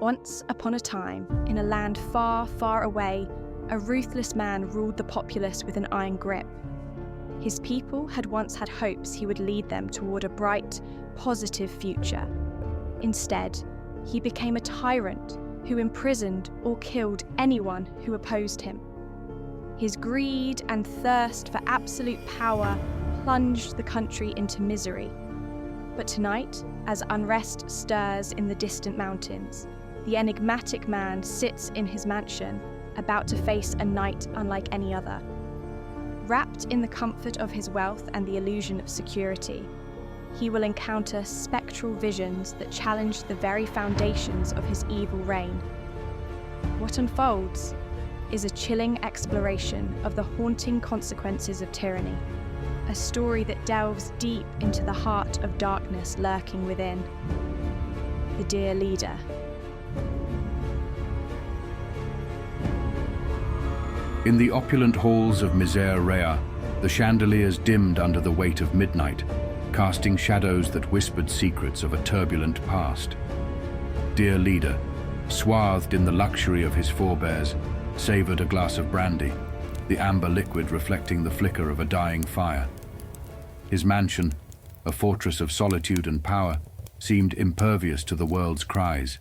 Once upon a time, in a land far, far away, a ruthless man ruled the populace with an iron grip. His people had once had hopes he would lead them toward a bright, positive future. Instead, he became a tyrant who imprisoned or killed anyone who opposed him. His greed and thirst for absolute power plunged the country into misery. But tonight, as unrest stirs in the distant mountains, the enigmatic man sits in his mansion, about to face a night unlike any other. Wrapped in the comfort of his wealth and the illusion of security, he will encounter spectral visions that challenge the very foundations of his evil reign. What unfolds is a chilling exploration of the haunting consequences of tyranny, a story that delves deep into the heart of darkness lurking within. The Dear Leader. In the opulent halls of Misere Rea, the chandeliers dimmed under the weight of midnight, casting shadows that whispered secrets of a turbulent past. Dear Leader, swathed in the luxury of his forebears, savoured a glass of brandy, the amber liquid reflecting the flicker of a dying fire. His mansion, a fortress of solitude and power, seemed impervious to the world's cries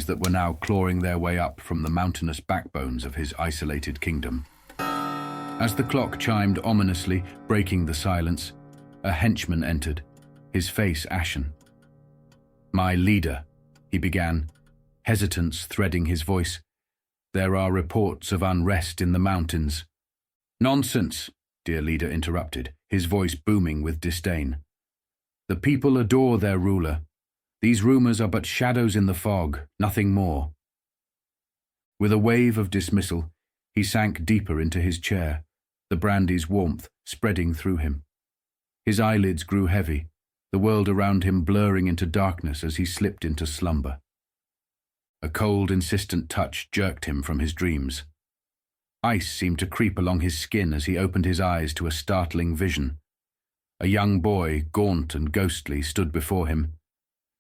that were now clawing their way up from the mountainous backbones of his isolated kingdom. As the clock chimed ominously, breaking the silence, a henchman entered, his face ashen. "My leader," he began, hesitance threading his voice. "There are reports of unrest in the mountains." "Nonsense," Dear Leader interrupted, his voice booming with disdain. "The people adore their ruler. These rumors are but shadows in the fog, nothing more." With a wave of dismissal, he sank deeper into his chair, the brandy's warmth spreading through him. His eyelids grew heavy, the world around him blurring into darkness as he slipped into slumber. A cold, insistent touch jerked him from his dreams. Ice seemed to creep along his skin as he opened his eyes to a startling vision. A young boy, gaunt and ghostly, stood before him.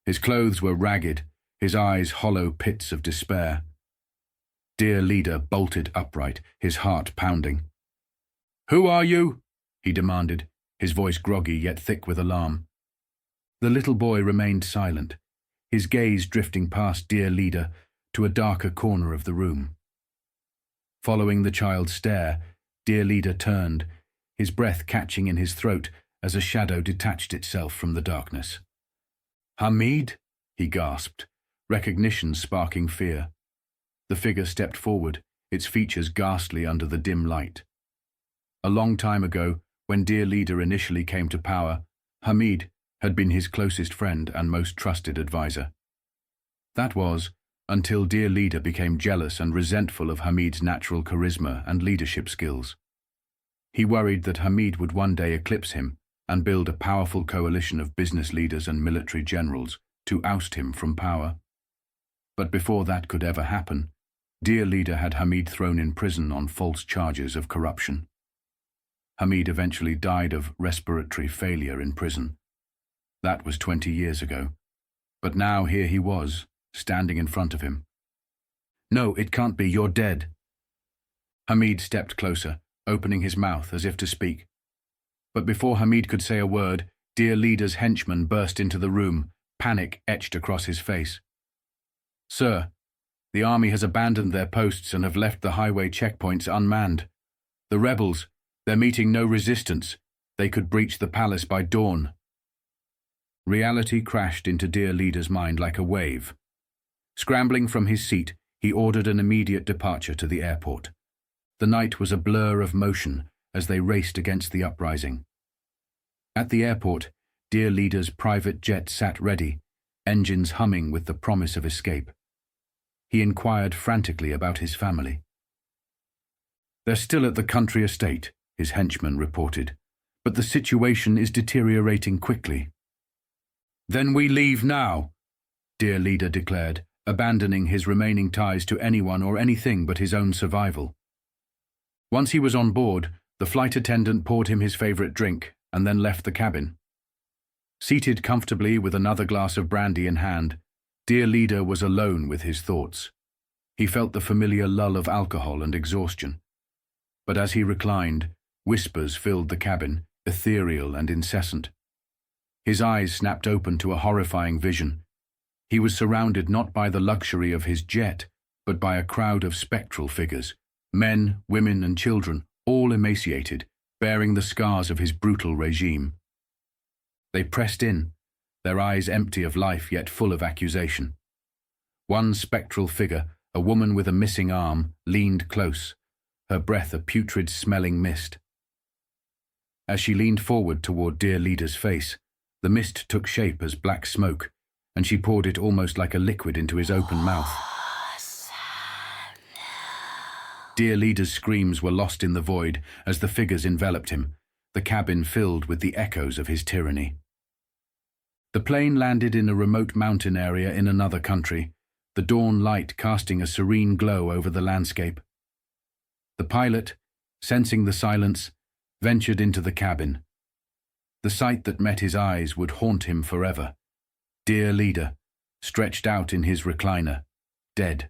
His clothes were ragged, his eyes hollow pits of despair. Dear Leader bolted upright, his heart pounding. "Who are you?" he demanded, his voice groggy yet thick with alarm. The little boy remained silent, his gaze drifting past Dear Leader to a darker corner of the room. Following the child's stare, Dear Leader turned, his breath catching in his throat as a shadow detached itself from the darkness. "Hamid?" he gasped, recognition sparking fear. The figure stepped forward, its features ghastly under the dim light. A long time ago, when Dear Leader initially came to power, Hamid had been his closest friend and most trusted advisor. That was, until Dear Leader became jealous and resentful of Hamid's natural charisma and leadership skills. He worried that Hamid would one day eclipse him and build a powerful coalition of business leaders and military generals to oust him from power. But before that could ever happen, Dear Leader had Hamid thrown in prison on false charges of corruption. Hamid eventually died of respiratory failure in prison. That was 20 years ago. But now here he was, standing in front of him. "No, it can't be, you're dead." Hamid stepped closer, opening his mouth as if to speak. But before Hamid could say a word, Dear Leader's henchman burst into the room, panic etched across his face. "Sir, the army has abandoned their posts and have left the highway checkpoints unmanned. The rebels, they're meeting no resistance. They could breach the palace by dawn." Reality crashed into Dear Leader's mind like a wave. Scrambling from his seat, he ordered an immediate departure to the airport. The night was a blur of motion as they raced against the uprising. At the airport, Dear Leader's private jet sat ready, engines humming with the promise of escape. He inquired frantically about his family. "They're still at the country estate," his henchman reported, "but the situation is deteriorating quickly." "Then we leave now," Dear Leader declared, abandoning his remaining ties to anyone or anything but his own survival. Once he was on board, the flight attendant poured him his favorite drink and then left the cabin. Seated comfortably with another glass of brandy in hand, Dear Leader was alone with his thoughts. He felt the familiar lull of alcohol and exhaustion. But as he reclined, whispers filled the cabin, ethereal and incessant. His eyes snapped open to a horrifying vision. He was surrounded not by the luxury of his jet, but by a crowd of spectral figures, men, women, and children, all emaciated, bearing the scars of his brutal regime. They pressed in, their eyes empty of life yet full of accusation. One spectral figure, a woman with a missing arm, leaned close, her breath a putrid-smelling mist. As she leaned forward toward Dear Leader's face, the mist took shape as black smoke, and she poured it almost like a liquid into his open mouth. Dear Leader's screams were lost in the void as the figures enveloped him, the cabin filled with the echoes of his tyranny. The plane landed in a remote mountain area in another country, the dawn light casting a serene glow over the landscape. The pilot, sensing the silence, ventured into the cabin. The sight that met his eyes would haunt him forever. Dear Leader, stretched out in his recliner, dead.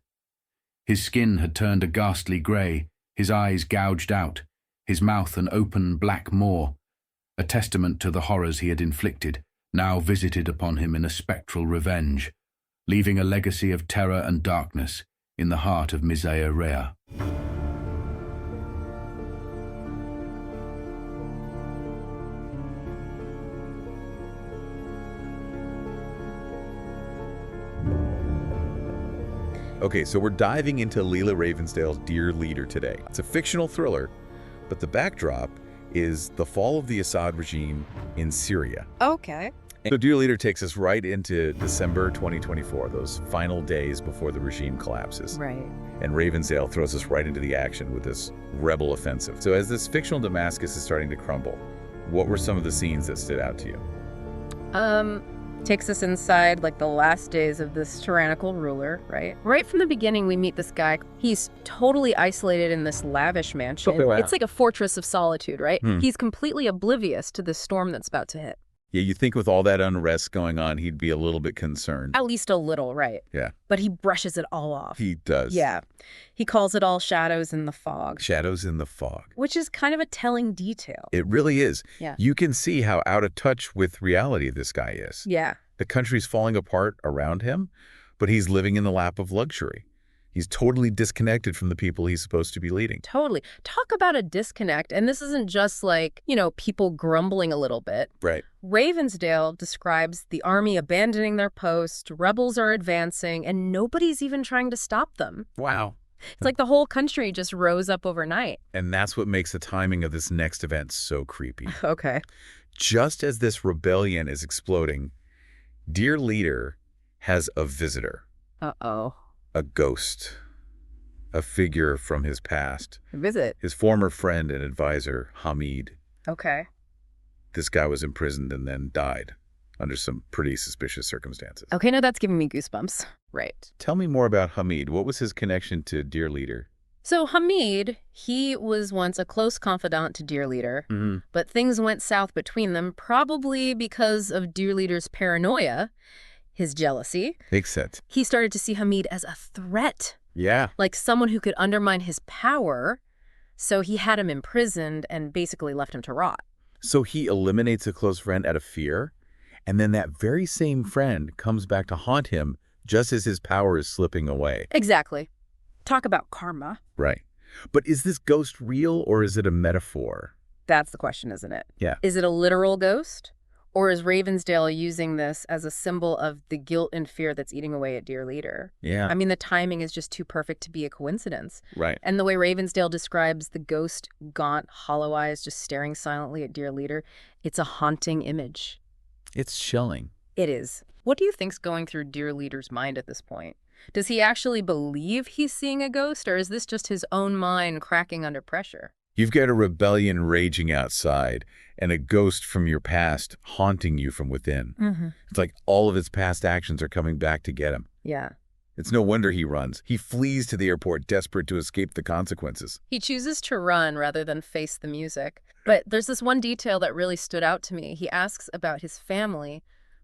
His skin had turned a ghastly grey, his eyes gouged out, his mouth an open black maw, a testament to the horrors he had inflicted, now visited upon him in a spectral revenge, leaving a legacy of terror and darkness in the heart of Misea Rea. Okay, so we're diving into Leela Ravensdale's Dear Leader today. It's a fictional thriller, but the backdrop is the fall of the Assad regime in Syria. Okay. So Dear Leader takes us right into December 2024, those final days before the regime collapses. Right. And Ravensdale throws us right into the action with this rebel offensive. So as this fictional Damascus is starting to crumble, what were some of the scenes that stood out to you? Takes us inside like the last days of this tyrannical ruler, right? Right from the beginning, we meet this guy. He's totally isolated in this lavish mansion. Oh, wow. It's like a fortress of solitude, right? Hmm. He's completely oblivious to the storm that's about to hit. Yeah, you think with all that unrest going on, he'd be a little bit concerned. At least a little, right? Yeah. But he brushes it all off. He does. Yeah. He calls it all shadows in the fog. Shadows in the fog. Which is kind of a telling detail. It really is. Yeah. You can see how out of touch with reality this guy is. Yeah. The country's falling apart around him, but he's living in the lap of luxury. He's totally disconnected from the people he's supposed to be leading. Totally. Talk about a disconnect. And this isn't just like, people grumbling a little bit. Right. Ravensdale describes the army abandoning their post, rebels are advancing, and nobody's even trying to stop them. Wow. It's like the whole country just rose up overnight. And that's what makes the timing of this next event so creepy. Okay. Just as this rebellion is exploding, Dear Leader has a visitor. Uh-oh. A ghost. A figure from his past. Visit. His former friend and advisor, Hamid. Okay. This guy was imprisoned and then died under some pretty suspicious circumstances. Okay, now that's giving me goosebumps. Right. Tell me more about Hamid. What was his connection to Dear Leader? So Hamid, he was once a close confidant to Dear Leader, but things went south between them, probably because of Dear Leader's paranoia, his jealousy. Makes sense. He started to see Hamid as a threat, Yeah. like someone who could undermine his power, so he had him imprisoned and basically left him to rot. So he eliminates a close friend out of fear, and then that very same friend comes back to haunt him just as his power is slipping away. Exactly. Talk about karma. Right. But is this ghost real or is it a metaphor? That's the question, isn't it? Yeah. Is it a literal ghost? Or is Ravensdale using this as a symbol of the guilt and fear that's eating away at Dear Leader? Yeah. I mean, the timing is just too perfect to be a coincidence. Right. And the way Ravensdale describes the ghost, gaunt, hollow eyes, just staring silently at Dear Leader, it's a haunting image. It's chilling. It is. What do you think's going through Dear Leader's mind at this point? Does he actually believe he's seeing a ghost, or is this just his own mind cracking under pressure? You've got a rebellion raging outside and a ghost from your past haunting you from within. It's like all of his past actions are coming back to get him. Yeah. It's no wonder he runs. He flees to the airport, desperate to escape the consequences. He chooses to run rather than face the music. But there's this one detail that really stood out to me. He asks about his family,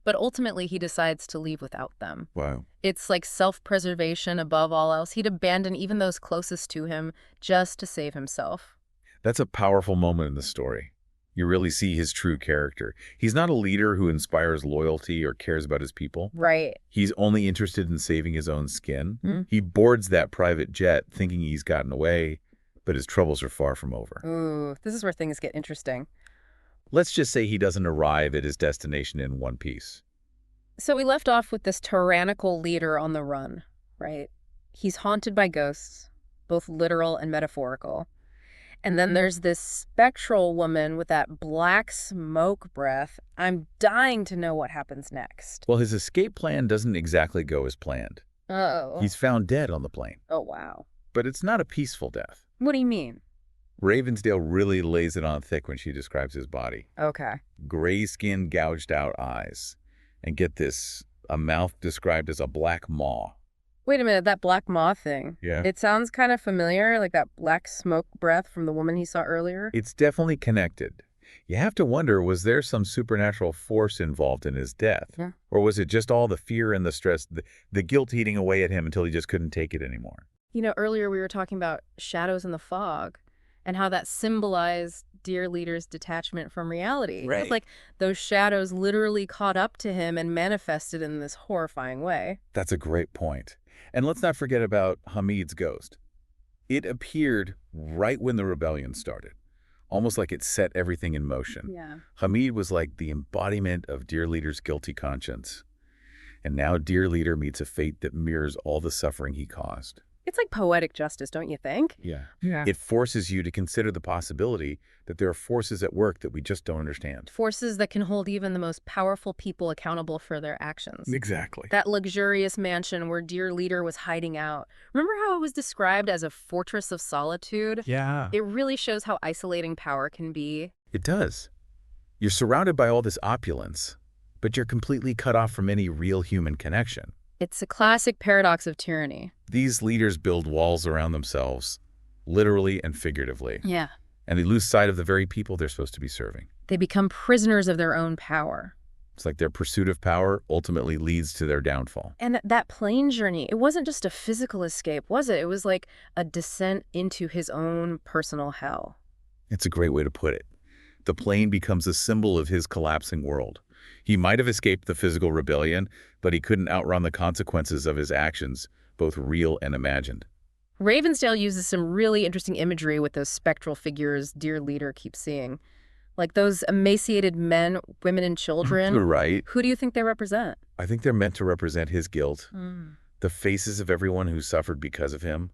but ultimately he decides to leave without them. Wow. It's like self-preservation above all else. He'd abandon even those closest to him just to save himself. That's a powerful moment in the story. You really see his true character. He's not a leader who inspires loyalty or cares about his people. Right. He's only interested in saving his own skin. Mm. He boards that private jet thinking he's gotten away, but his troubles are far from over. Ooh, this is where things get interesting. Let's just say he doesn't arrive at his destination in one piece. So we left off with this tyrannical leader on the run, right? He's haunted by ghosts, both literal and metaphorical. And then there's this spectral woman with that black smoke breath. I'm dying to know what happens next. Well, his escape plan doesn't exactly go as planned. Oh. He's found dead on the plane. Oh, wow. But it's not a peaceful death. What do you mean? Ravensdale really lays it on thick when she describes his body. Okay. Gray skin, gouged out eyes. And get this, a mouth described as a black maw. Wait a minute, that black maw thing. Yeah. It sounds kind of familiar, like that black smoke breath from the woman he saw earlier. It's definitely connected. You have to wonder, was there some supernatural force involved in his death? Yeah. Or was it just all the fear and the stress, the guilt eating away at him until he just couldn't take it anymore? You know, earlier we were talking about shadows in the fog and how that symbolized Dear Leader's detachment from reality. Right. It's like those shadows literally caught up to him and manifested in this horrifying way. That's a great point. And let's not forget about Hamid's ghost. It appeared right when the rebellion started, almost like it set everything in motion. Yeah. Hamid was like the embodiment of Dear Leader's guilty conscience. And now Dear Leader meets a fate that mirrors all the suffering he caused. It's like poetic justice, don't you think? Yeah. Yeah. It forces you to consider the possibility that there are forces at work that we just don't understand. Forces that can hold even the most powerful people accountable for their actions. Exactly. That luxurious mansion where Dear Leader was hiding out. Remember how it was described as a fortress of solitude? Yeah. It really shows how isolating power can be. It does. You're surrounded by all this opulence, but you're completely cut off from any real human connection. It's a classic paradox of tyranny. These leaders build walls around themselves, literally and figuratively. Yeah. And they lose sight of the very people they're supposed to be serving. They become prisoners of their own power. It's like their pursuit of power ultimately leads to their downfall. And that plane journey, it wasn't just a physical escape, was it? It was like a descent into his own personal hell. It's a great way to put it. The plane becomes a symbol of his collapsing world. He might have escaped the physical rebellion, but he couldn't outrun the consequences of his actions, both real and imagined. Ravensdale uses some really interesting imagery with those spectral figures Dear Leader keeps seeing. Like those emaciated men, women, and children. Right. Who do you think they represent? I think they're meant to represent his guilt, Mm. the faces of everyone who suffered because of him.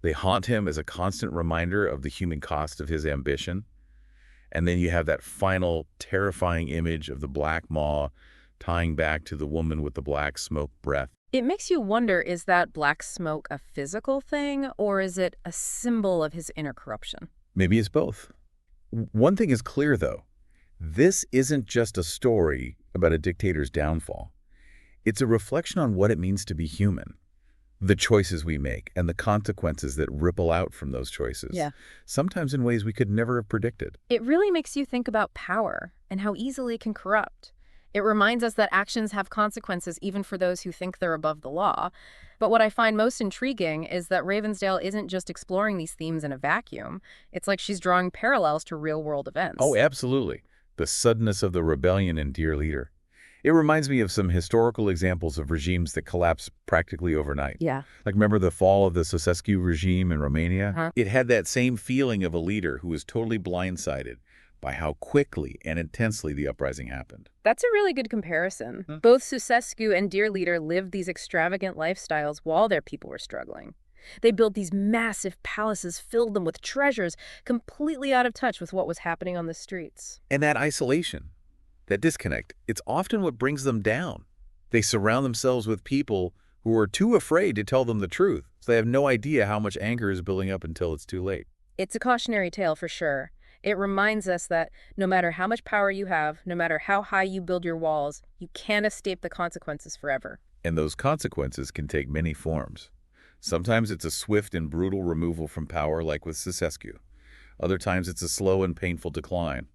They haunt him as a constant reminder of the human cost of his ambition. And then you have that final terrifying image of the black maw tying back to the woman with the black smoke breath. It makes you wonder, is that black smoke a physical thing, or is it a symbol of his inner corruption? Maybe it's both. One thing is clear, though. This isn't just a story about a dictator's downfall. It's a reflection on what it means to be human, the choices we make, and the consequences that ripple out from those choices, Yeah. sometimes in ways we could never have predicted. It really makes you think about power and how easily it can corrupt. It reminds us that actions have consequences even for those who think they're above the law. But what I find most intriguing is that Ravensdale isn't just exploring these themes in a vacuum. It's like she's drawing parallels to real-world events. Oh, absolutely. The suddenness of the rebellion in Dear Leader. It reminds me of some historical examples of regimes that collapse practically overnight. Yeah. Like, remember the fall of the Ceausescu regime in Romania? Uh-huh. It had that same feeling of a leader who was totally blindsided by how quickly and intensely the uprising happened. That's a really good comparison. Both Ceausescu and Dear Leader lived these extravagant lifestyles while their people were struggling. They built these massive palaces, filled them with treasures, completely out of touch with what was happening on the streets. And that isolation, that disconnect, it's often what brings them down. They surround themselves with people who are too afraid to tell them the truth, so they have no idea how much anger is building up until it's too late. It's a cautionary tale for sure. It reminds us that no matter how much power you have, no matter how high you build your walls, you can't escape the consequences forever. And those consequences can take many forms. Sometimes it's a swift and brutal removal from power, like with Ceausescu. Other times it's a slow and painful decline.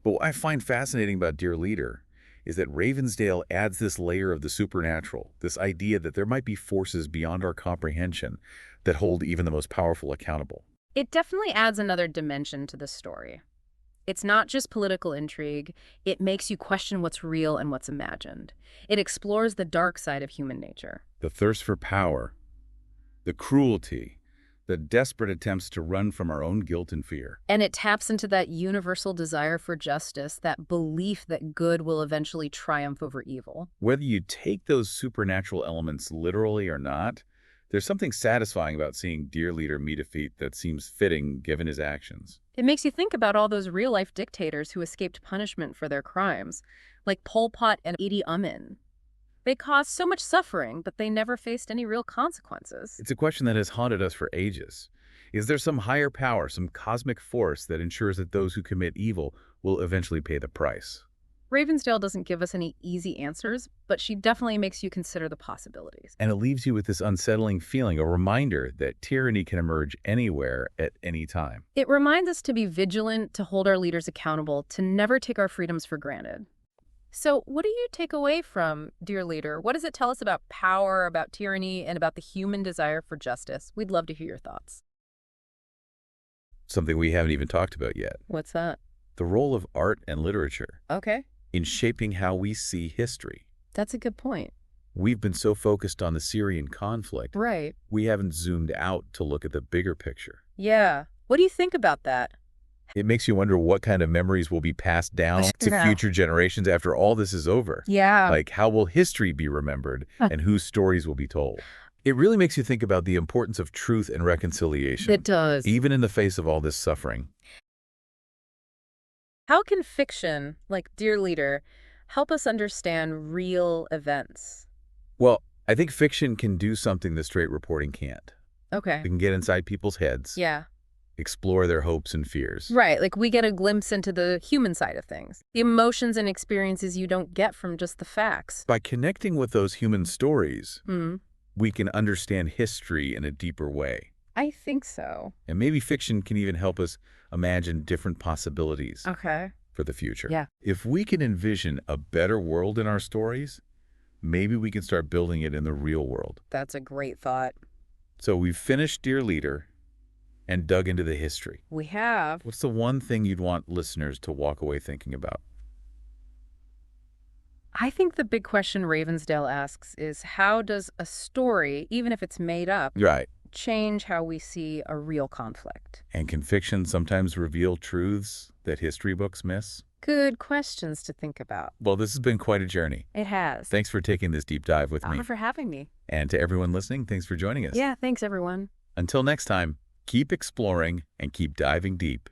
But what I find fascinating about Dear Leader is that Ravensdale adds this layer of the supernatural, this idea that there might be forces beyond our comprehension that hold even the most powerful accountable. It definitely adds another dimension to the story. It's not just political intrigue. It makes you question what's real and what's imagined. It explores the dark side of human nature. The thirst for power, the cruelty, the desperate attempts to run from our own guilt and fear. And it taps into that universal desire for justice, that belief that good will eventually triumph over evil. Whether you take those supernatural elements literally or not, there's something satisfying about seeing Dear Leader meet a fate that seems fitting given his actions. It makes you think about all those real-life dictators who escaped punishment for their crimes, like Pol Pot and Idi Amin. They caused so much suffering, but they never faced any real consequences. It's a question that has haunted us for ages. Is there some higher power, some cosmic force that ensures that those who commit evil will eventually pay the price? Ravensdale doesn't give us any easy answers, but she definitely makes you consider the possibilities. And it leaves you with this unsettling feeling, a reminder that tyranny can emerge anywhere at any time. It reminds us to be vigilant, to hold our leaders accountable, to never take our freedoms for granted. So what do you take away from Dear Leader? What does it tell us about power, about tyranny, and about the human desire for justice? We'd love to hear your thoughts. Something we haven't even talked about yet. What's that? The role of art and literature Okay. in shaping how we see history. That's a good point. We've been so focused on the Syrian conflict, Right. we haven't zoomed out to look at the bigger picture. Yeah. What do you think about that? It makes you wonder what kind of memories will be passed down to future generations after all this is over. Yeah. Like, how will history be remembered and whose stories will be told? It really makes you think about the importance of truth and reconciliation. It does. Even in the face of all this suffering. How can fiction, like Dear Leader, help us understand real events? Well, I think fiction can do something that straight reporting can't. Okay. We can get inside people's heads, Yeah. explore their hopes and fears. Right. Like we get a glimpse into the human side of things, the emotions and experiences you don't get from just the facts. By connecting with those human stories, Hmm. we can understand history in a deeper way. I think so. And maybe fiction can even help us imagine different possibilities Okay. for the future. Yeah. If we can envision a better world in our stories, maybe we can start building it in the real world. That's a great thought. So we've finished Dear Leader and dug into the history. We have. What's the one thing you'd want listeners to walk away thinking about? I think the big question Ravensdale asks is, how does a story, even if it's made up, Right. change how we see a real conflict? And can fiction sometimes reveal truths that history books miss? Good questions to think about. Well, this has been quite a journey. It has. Thanks for taking this deep dive with me. Thank you for having me. And to everyone listening, thanks for joining us. Yeah, thanks everyone. Until next time, keep exploring and keep diving deep.